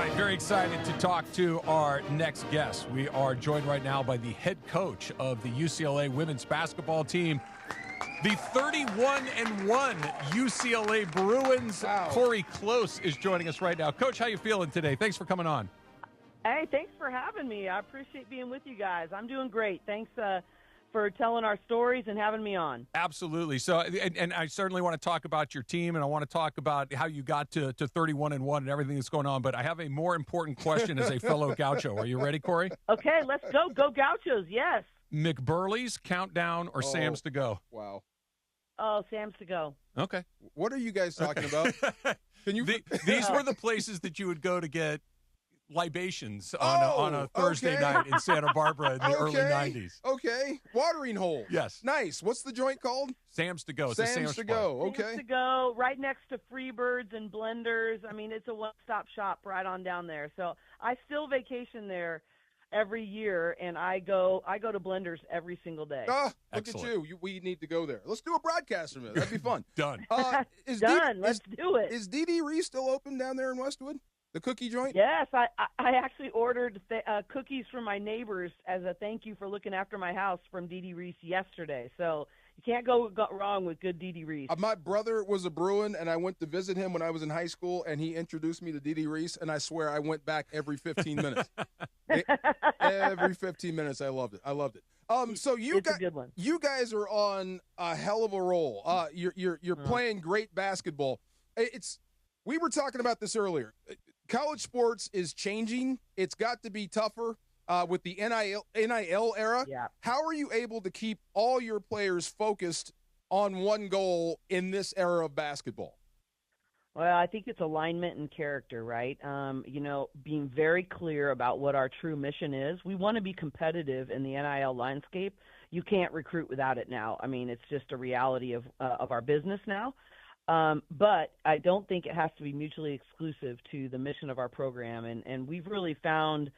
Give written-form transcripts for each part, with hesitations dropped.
right, very excited to talk to our next guest. We are joined right now by the head coach of the UCLA women's basketball team, the 31-1 UCLA Bruins. Wow. Cori Close is joining us right now. Coach, how you feeling today? Thanks for coming on. Hey, thanks for having me. I appreciate being with you guys. I'm doing great. Thanks for telling our stories and having me on. Absolutely. So, and I certainly want to talk about your team, and I want to talk about how you got to 31-1 and everything that's going on. But I have a more important question as a fellow Gaucho. Are you ready, Cori? Okay, let's go. Go Gauchos, yes. McBurley's Countdown or Sam's to Go? Wow. Oh, Sam's to go. Okay. What are you guys talking about? Can you? These were the places that you would go to get libations on a Thursday night in Santa Barbara in the early 90s. Okay. Watering hole. Yes. Nice. What's the joint called? Sam's to Go. It's Sam's to Go. Okay. Sam's to go, right next to Freebirds and Blenders. I mean, it's a one-stop shop right on down there. So I still vacation there every year, and I go to Blenders every single day. Look Excellent. at you. We need to go there. Let's do a broadcast from it. That'd be fun. Done. Done. Let's do it. Is DD Reese still open down there in Westwood? The cookie joint? Yes, I actually ordered cookies from my neighbors as a thank you for looking after my house from D.D. Reese yesterday. So you can't go wrong with good D.D. Reese. My brother was a Bruin, and I went to visit him when I was in high school, and he introduced me to D.D. Reese, and I swear I went back every 15 minutes. Every 15 minutes, I loved it. So you guys are on a hell of a roll. You're playing great basketball. We were talking about this earlier. College sports is changing. It's got to be tougher with the NIL era. Yeah. How are you able to keep all your players focused on one goal in this era of basketball? Well, I think it's alignment and character, right? Being very clear about what our true mission is. We want to be competitive in the NIL landscape. You can't recruit without it now. I mean, it's just a reality of our business now. But I don't think it has to be mutually exclusive to the mission of our program. And we've really found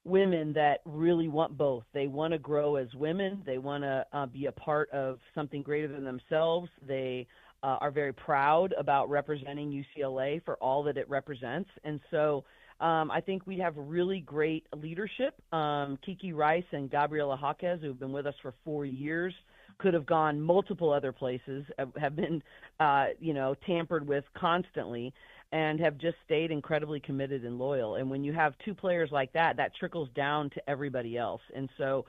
women that really want both. They want to grow as women. They want to be a part of something greater than themselves. They are very proud about representing UCLA for all that it represents. And so I think we have really great leadership. Kiki Rice and Gabriela Jaquez, who have been with us for 4 years, could have gone multiple other places, have been, tampered with constantly, and have just stayed incredibly committed and loyal. And when you have two players like that, that trickles down to everybody else. And so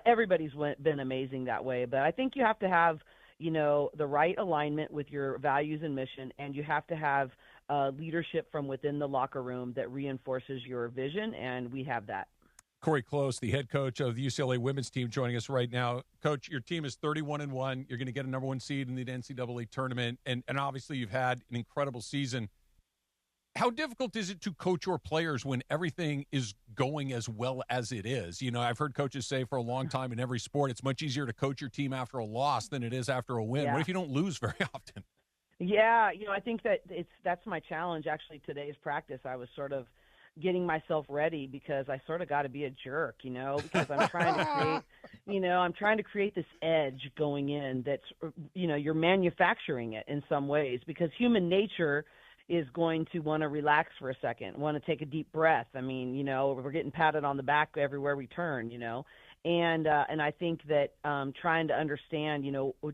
everybody's been amazing that way. But I think you have to have, the right alignment with your values and mission, and you have to have leadership from within the locker room that reinforces your vision, and we have that. Cori Close, the head coach of the UCLA women's team, joining us right now. Coach, your team is 31-1. You're going to get a number one seed in the NCAA tournament, and obviously you've had an incredible season. How difficult is it to coach your players when everything is going as well as it is? I've heard coaches say for a long time in every sport, it's much easier to coach your team after a loss than it is after a win. Yeah. What if you don't lose very often? Yeah, I think that's my challenge. Actually, today's practice, I was sort of getting myself ready because I sort of got to be a jerk, because I'm trying to create this edge going in that's, you're manufacturing it in some ways, because human nature is going to want to relax for a second, want to take a deep breath. I mean, we're getting patted on the back everywhere we turn, and I think that trying to understand,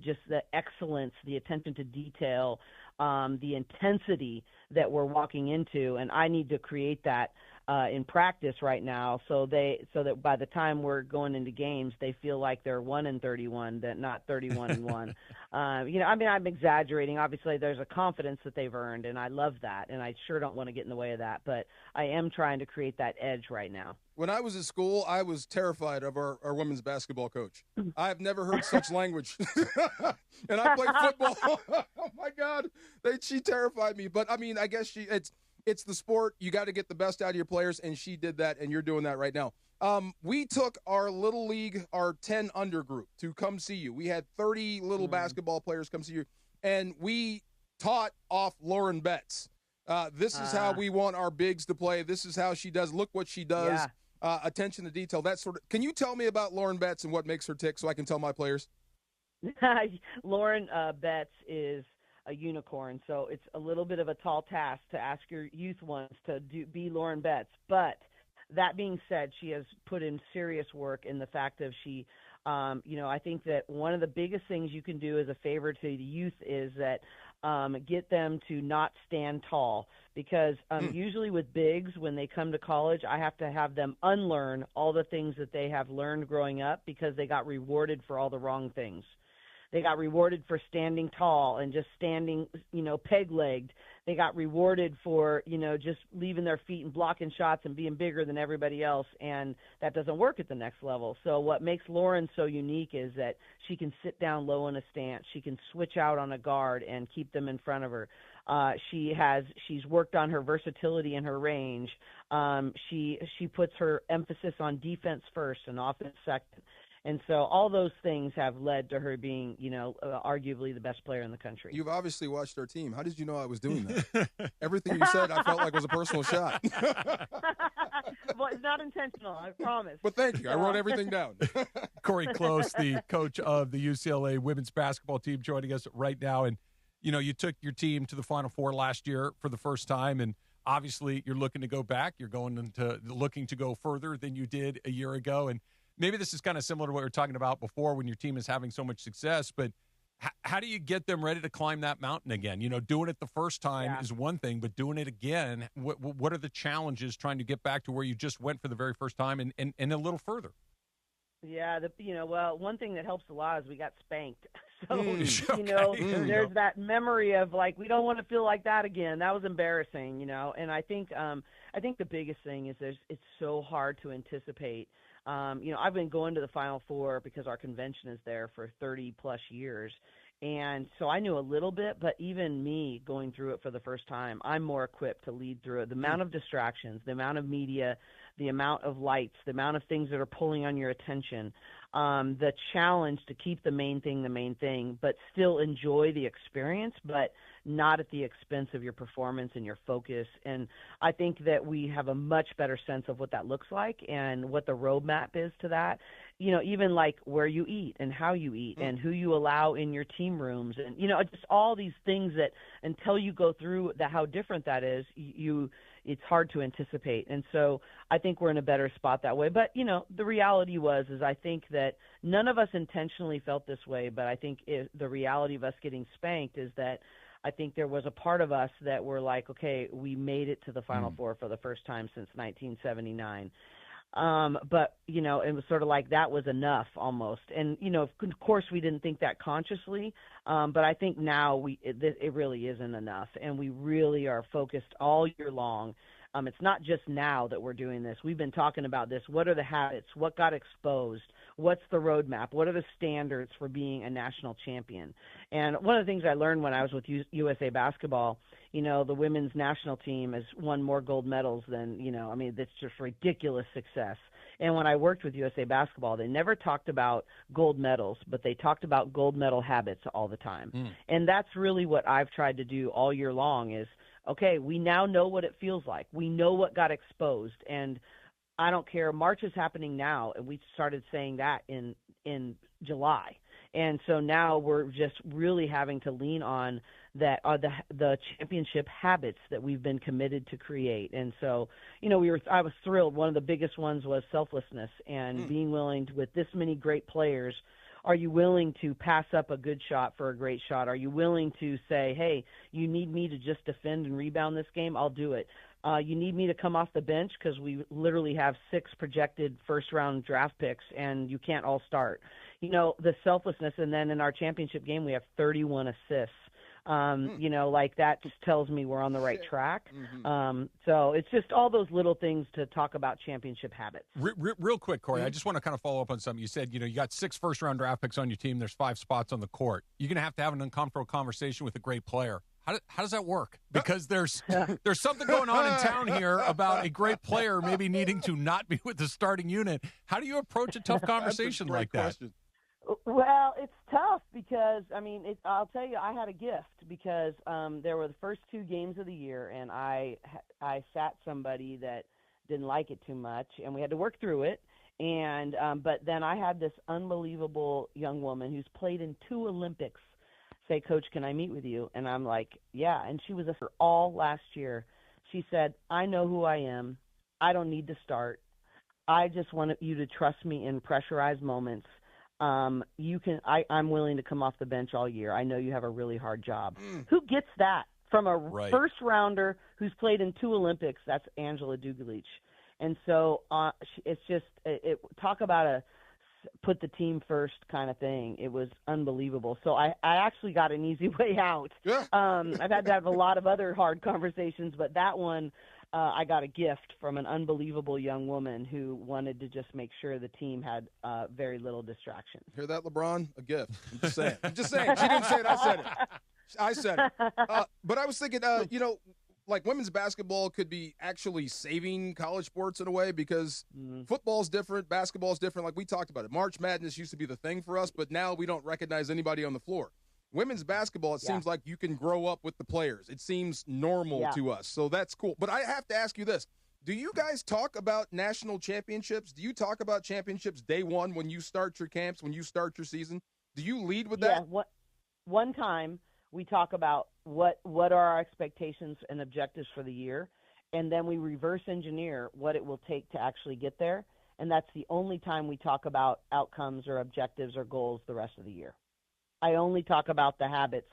just the excellence, the attention to detail, the intensity that we're walking into, and I need to create that in practice right now, so that by the time we're going into games, they feel like they're 1-31, that not 31-1. I'm exaggerating. Obviously, there's a confidence that they've earned, and I love that, and I sure don't want to get in the way of that. But I am trying to create that edge right now. When I was at school, I was terrified of our women's basketball coach. I've never heard such language. And I played football. Oh, my God. She terrified me. But, I guess it's the sport. You got to get the best out of your players, and she did that, and you're doing that right now. We took our little league, our 10 under group to come see you. We had 30 little basketball players come see you, and we taught off Lauren Betts. This is how we want our bigs to play. This is how she does. Look what she does. Yeah. Attention to detail, that sort of. Can you tell me about Lauren Betts and what makes her tick so I can tell my players? Lauren Betts is a unicorn. So it's a little bit of a tall task to ask your youth ones to be Lauren Betts. But that being said, she has put in serious work in the fact of she, I think that one of the biggest things you can do as a favor to the youth is that get them to not stand tall, because usually with bigs, when they come to college, I have to have them unlearn all the things that they have learned growing up because they got rewarded for all the wrong things. They got rewarded for standing tall and just standing, peg-legged. They got rewarded for, just leaving their feet and blocking shots and being bigger than everybody else, and that doesn't work at the next level. So what makes Lauren so unique is that she can sit down low in a stance. She can switch out on a guard and keep them in front of her. She's worked on her versatility and her range. She puts her emphasis on defense first and offense second. And so all those things have led to her being, arguably the best player in the country. You've obviously watched our team. How did you know I was doing that? Everything you said, I felt like was a personal shot. Well, it's not intentional, I promise. But thank you. I wrote everything down. Cori Close, the coach of the UCLA women's basketball team, joining us right now. And, you took your team to the Final Four last year for the first time, and obviously you're looking to go back. You're looking to go further than you did a year ago. And maybe this is kind of similar to what we were talking about before when your team is having so much success, but how do you get them ready to climb that mountain again? Doing it the first time is one thing, but doing it again, what are the challenges trying to get back to where you just went for the very first time and a little further? Yeah, one thing that helps a lot is we got spanked. So, okay. There's that memory of we don't want to feel like that again. That was embarrassing, and I think the biggest thing is it's so hard to anticipate. I've been going to the Final Four because our convention is there for 30 plus years. And so I knew a little bit, but even me going through it for the first time, I'm more equipped to lead through it. The amount of distractions, the amount of media, the amount of lights, the amount of things that are pulling on your attention, the challenge to keep the main thing, but still enjoy the experience, but not at the expense of your performance and your focus. And I think that we have a much better sense of what that looks like and what the roadmap is to that. Even where you eat and how you eat and who you allow in your team rooms and, just all these things that until you go through how different that is, it's hard to anticipate. And so I think we're in a better spot that way. But, the reality is I think that none of us intentionally felt this way, but I think the reality of us getting spanked is that I think there was a part of us that were like, okay, we made it to the Final Four for the first time since 1979. But, it was sort of like that was enough almost. And, of course, we didn't think that consciously, but I think now it really isn't enough. And we really are focused all year long. It's not just now that we're doing this. We've been talking about this. What are the habits? What got exposed? What's the roadmap? What are the standards for being a national champion? And one of the things I learned when I was with USA Basketball, the women's national team has won more gold medals than, that's just ridiculous success. And when I worked with USA Basketball, they never talked about gold medals, but they talked about gold medal habits all the time. And that's really what I've tried to do all year long is, okay, we now know what it feels like. We know what got exposed. And I don't care. March is happening now, and we started saying that in July. And so now we're just really having to lean on that the championship habits that we've been committed to create. And so, I was thrilled. One of the biggest ones was selflessness and being willing to, with this many great players, are you willing to pass up a good shot for a great shot? Are you willing to say, hey, you need me to just defend and rebound this game? I'll do it. You need me to come off the bench because we literally have 6 projected first-round draft picks, and you can't all start. The selflessness, and then in our championship game, we have 31 assists. That just tells me we're on the right track. So it's just all those little things to talk about championship habits. Real quick, Cori, I just want to kind of follow up on something. You said, you got 6 first-round draft picks on your team. There's 5 spots on the court. You're going to have an uncomfortable conversation with a great player. How does that work? Because there's something going on in town here about a great player maybe needing to not be with the starting unit. How do you approach a tough conversation like that? Question. Well, it's tough because, I'll tell you, I had a gift because there were the first 2 games of the year, and I sat somebody that didn't like it too much, and we had to work through it. And but then I had this unbelievable young woman who's played in 2 Olympics. say, Coach, can I meet with you? And I'm like, yeah. And she was for all last year. She said, I know who I am. I don't need to start. I just want you to trust me in pressurized moments. I'm willing to come off the bench all year. I know you have a really hard job. Who gets that from a first rounder who's played in 2 Olympics? That's Angela Dugalich. And so it's just talk about a put the team first kind of thing. It was unbelievable. So I actually got an easy way out. Yeah. I've had to have a lot of other hard conversations, but that one, I got a gift from an unbelievable young woman who wanted to just make sure the team had very little distraction. Hear that, LeBron? A gift. I'm just saying. She didn't say it. I said it. But I was thinking, like women's basketball could be actually saving college sports in a way because football's different, basketball's different. Like we talked about it. March Madness used to be the thing for us, but now we don't recognize anybody on the floor. Women's basketball, it seems like you can grow up with the players. It seems normal to us, so that's cool. But I have to ask you this. Do you guys talk about national championships? Do you talk about championships day one when you start your camps, when you start your season? Do you lead with that? Yeah, one time we talk about what are our expectations and objectives for the year, and then we reverse engineer what it will take to actually get there, and that's the only time we talk about outcomes or objectives or goals the rest of the year. I only talk about the habits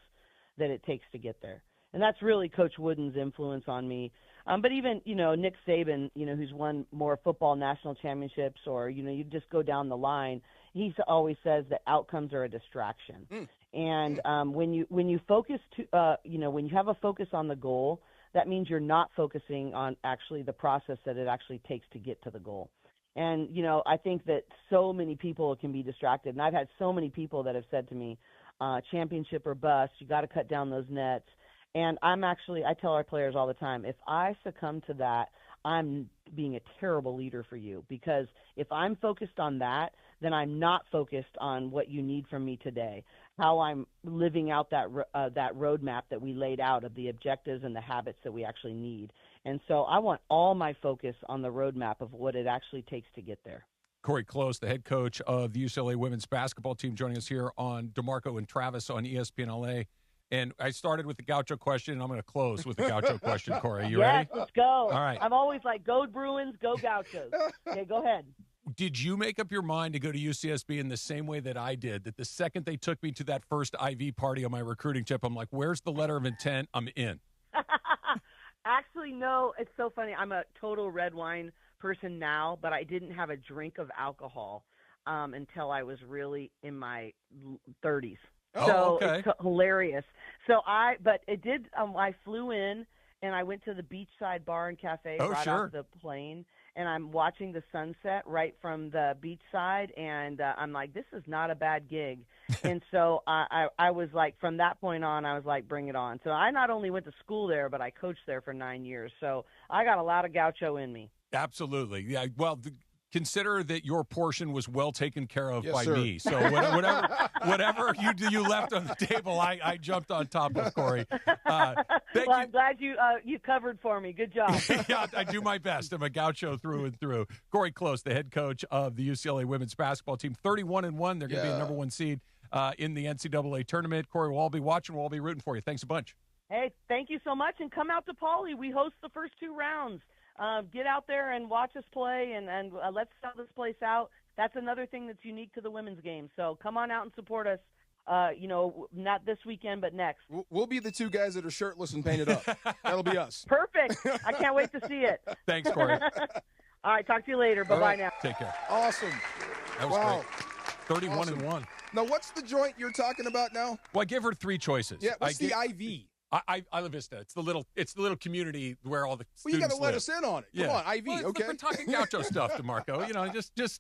that it takes to get there. And that's really Coach Wooden's influence on me. But even, Nick Saban, who's won more football national championships or, you just go down the line, he always says that outcomes are a distraction. And when you focus when you have a focus on the goal, that means you're not focusing on actually the process that it actually takes to get to the goal. And, I think that so many people can be distracted. And I've had so many people that have said to me, championship or bust, you got to cut down those nets. And I tell our players all the time, if I succumb to that, I'm being a terrible leader for you, because if I'm focused on that, then I'm not focused on what you need from me today, how I'm living out that roadmap that we laid out of the objectives and the habits that we actually need. And so I want all my focus on the roadmap of what it actually takes to get there. Cori Close, the head coach of the UCLA women's basketball team, joining us here on DeMarco and Travis on ESPN LA. And I started with the Gaucho question, and I'm going to close with the Gaucho question, Cori. You ready? Yes, let's go. All right. I'm always like, go Bruins, go Gauchos. Okay, go ahead. Did you make up your mind to go to UCSB in the same way that I did, that the second they took me to that first IV party on my recruiting trip, I'm like, where's the letter of intent? I'm in. Actually, no. It's so funny. I'm a total red wine person now, but I didn't have a drink of alcohol until I was really in my 30s. So it's hilarious. But it did. I flew in and I went to the beachside bar and cafe off the plane, and I'm watching the sunset right from the beachside, and I'm like, this is not a bad gig. And so I was like, from that point on, I was like, bring it on. So I not only went to school there, but I coached there for 9 years. So I got a lot of Gaucho in me. Absolutely. Yeah. Well, consider that your portion was well taken care of by sir. Me. So whatever you left on the table, I jumped on top of, Cori. I'm glad you covered for me. Good job. Yeah, I do my best. I'm a Gaucho through and through. Cori Close, the head coach of the UCLA women's basketball team, 31-1. They're going to be a number 1 seed in the NCAA tournament. Cori, we'll all be watching. We'll all be rooting for you. Thanks a bunch. Hey, thank you so much. And come out to Pauley. We host the first 2 rounds. Get out there and watch us play, and let's sell this place out. That's another thing that's unique to the women's game. So come on out and support us, not this weekend, but next. We'll be the 2 guys that are shirtless and painted up. That'll be us. Perfect. I can't wait to see it. Thanks, Cori. All right, talk to you later. Bye-bye now. Take care. Awesome. That was great. 31-1. Now, what's the joint you're talking about now? Well, I give her 3 choices. Yeah, what's the IV? Isla Vista. It's the little community where all the you got to let live. us in on it. Come on, IV. Well, okay. We're talking Gaucho stuff, DeMarco. Just